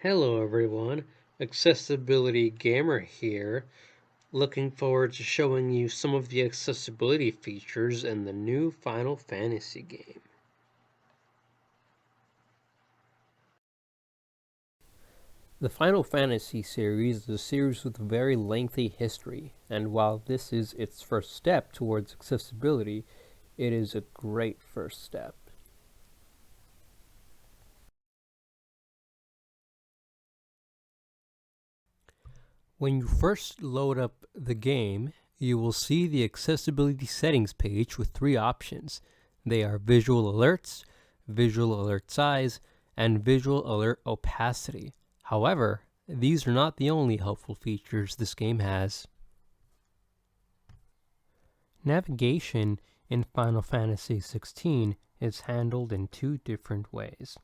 Hello everyone, Accessibility Gamer here, looking forward to showing you some of the accessibility features in the new Final Fantasy game. The Final Fantasy series is a series with a very lengthy history, and while this is its first step towards accessibility, it is a great first step. When you first load up the game, you will see the accessibility settings page with three options. They are visual alerts, visual alert size, and visual alert opacity. However, these are not the only helpful features this game has. Navigation in Final Fantasy XVI is handled in two different ways.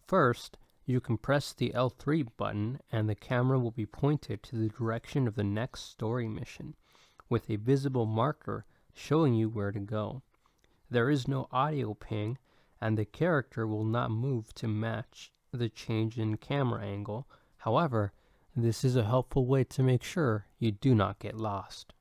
First, you can press the L3 button and the camera will be pointed to the direction of the next story mission, with a visible marker showing you where to go. There is no audio ping, and the character will not move to match the change in camera angle. However, this is a helpful way to make sure you do not get lost.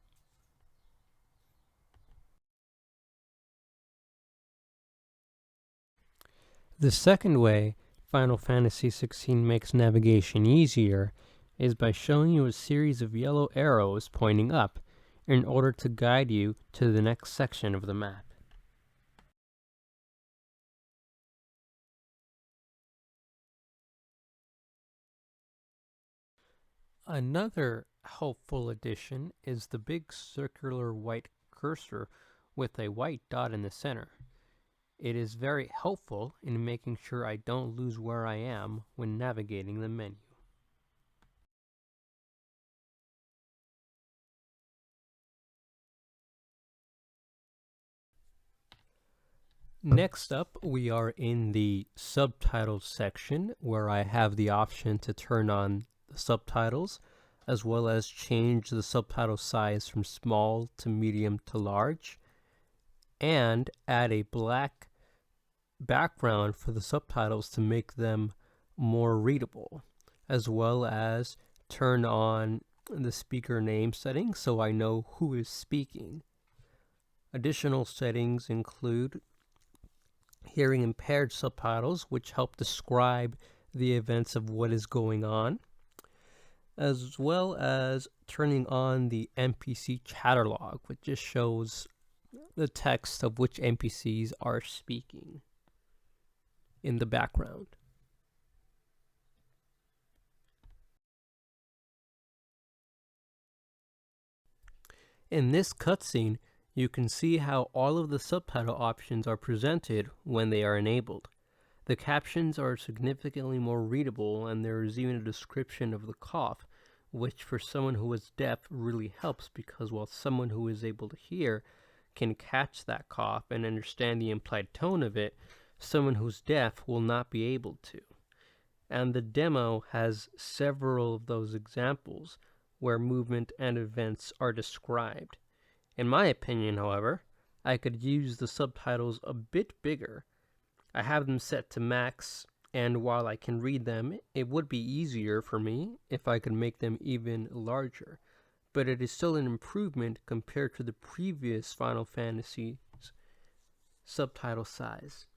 The second way Final Fantasy XVI makes navigation easier is by showing you a series of yellow arrows pointing up in order to guide you to the next section of the map. Another helpful addition is the big circular white cursor with a white dot in the center. It is very helpful in making sure I don't lose where I am when navigating the menu. Next up, we are in the subtitles section where I have the option to turn on the subtitles as well as change the subtitle size from small to medium to large and add a black background for the subtitles to make them more readable, as well as turn on the speaker name setting so I know who is speaking. Additional settings include hearing impaired subtitles, which help describe the events of what is going on, as well as turning on the NPC chatter log, which just shows the text of which NPCs are speaking in the background. In this cutscene, you can see how all of the subtitle options are presented when they are enabled. The captions are significantly more readable, and there is even a description of the cough, which for someone who is deaf really helps because while someone who is able to hear can catch that cough and understand the implied tone of it, someone who's deaf will not be able to. And the demo has several of those examples where movement and events are described. In my opinion, however, I could use the subtitles a bit bigger. I have them set to max, and while I can read them, it would be easier for me if I could make them even larger. But it is still an improvement compared to the previous Final Fantasy's subtitle size.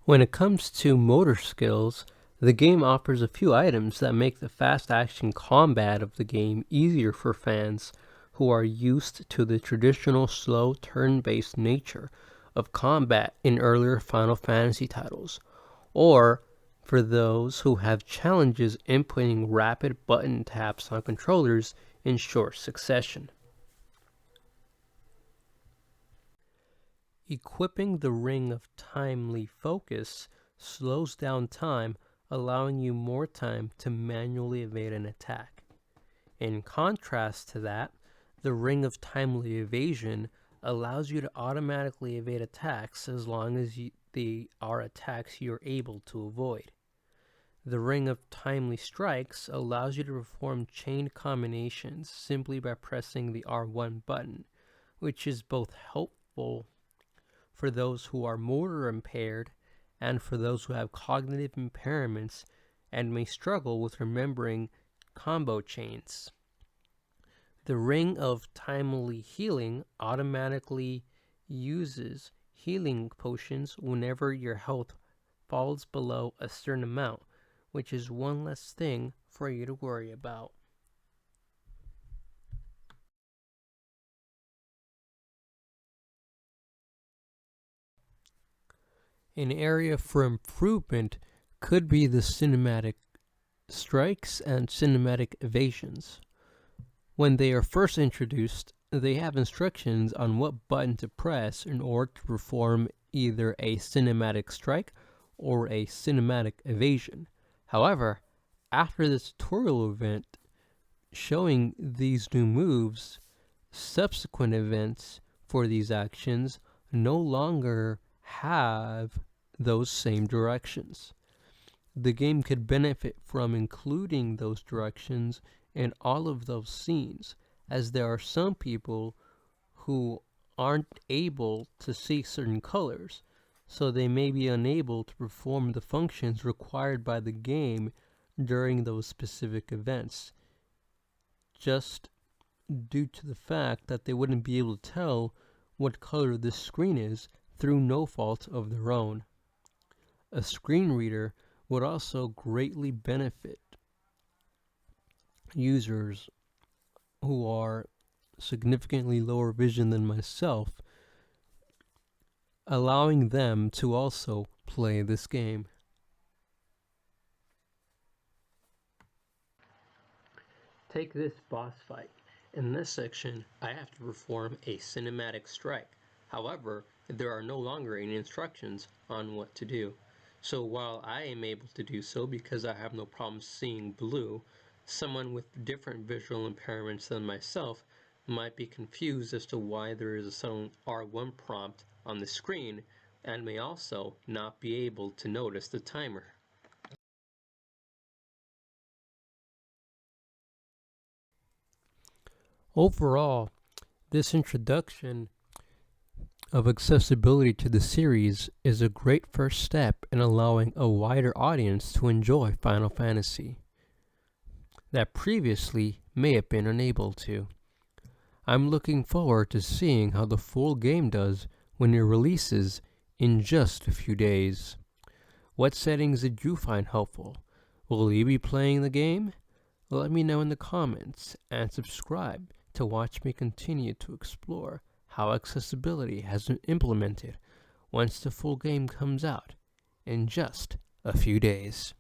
When it comes to motor skills, the game offers a few items that make the fast action combat of the game easier for fans who are used to the traditional slow turn-based nature of combat in earlier Final Fantasy titles, or for those who have challenges inputting rapid button taps on controllers in short succession. Equipping the Ring of Timely Focus slows down time, allowing you more time to manually evade an attack. In contrast to that, the Ring of Timely Evasion allows you to automatically evade attacks as long as they are attacks you're able to avoid. The Ring of Timely Strikes allows you to perform chain combinations simply by pressing the R1 button, which is both helpful for those who are motor impaired and for those who have cognitive impairments and may struggle with remembering combo chains. The Ring of Timely Healing automatically uses healing potions whenever your health falls below a certain amount, which is one less thing for you to worry about. An area for improvement could be the cinematic strikes and cinematic evasions. When they are first introduced, they have instructions on what button to press in order to perform either a cinematic strike or a cinematic evasion. However, after the tutorial event showing these new moves, subsequent events for these actions no longer have those same directions. The game could benefit from including those directions in all of those scenes, as there are some people who aren't able to see certain colors, so they may be unable to perform the functions required by the game during those specific events, just due to the fact that they wouldn't be able to tell what color this screen is through no fault of their own. A screen reader would also greatly benefit users who are significantly lower vision than myself, allowing them to also play this game. Take this boss fight. In this section, I have to perform a cinematic strike. However, there are no longer any instructions on what to do. So while I am able to do so because I have no problem seeing blue, someone with different visual impairments than myself might be confused as to why there is a sudden R1 prompt on the screen and may also not be able to notice the timer. Overall, this introduction of accessibility to the series is a great first step in allowing a wider audience to enjoy Final Fantasy that previously may have been unable to. I'm looking forward to seeing how the full game does when it releases in just a few days. What settings did you find helpful? Will you be playing the game? Let me know in the comments and subscribe to watch me continue to explore how accessibility has been implemented once the full game comes out in just a few days.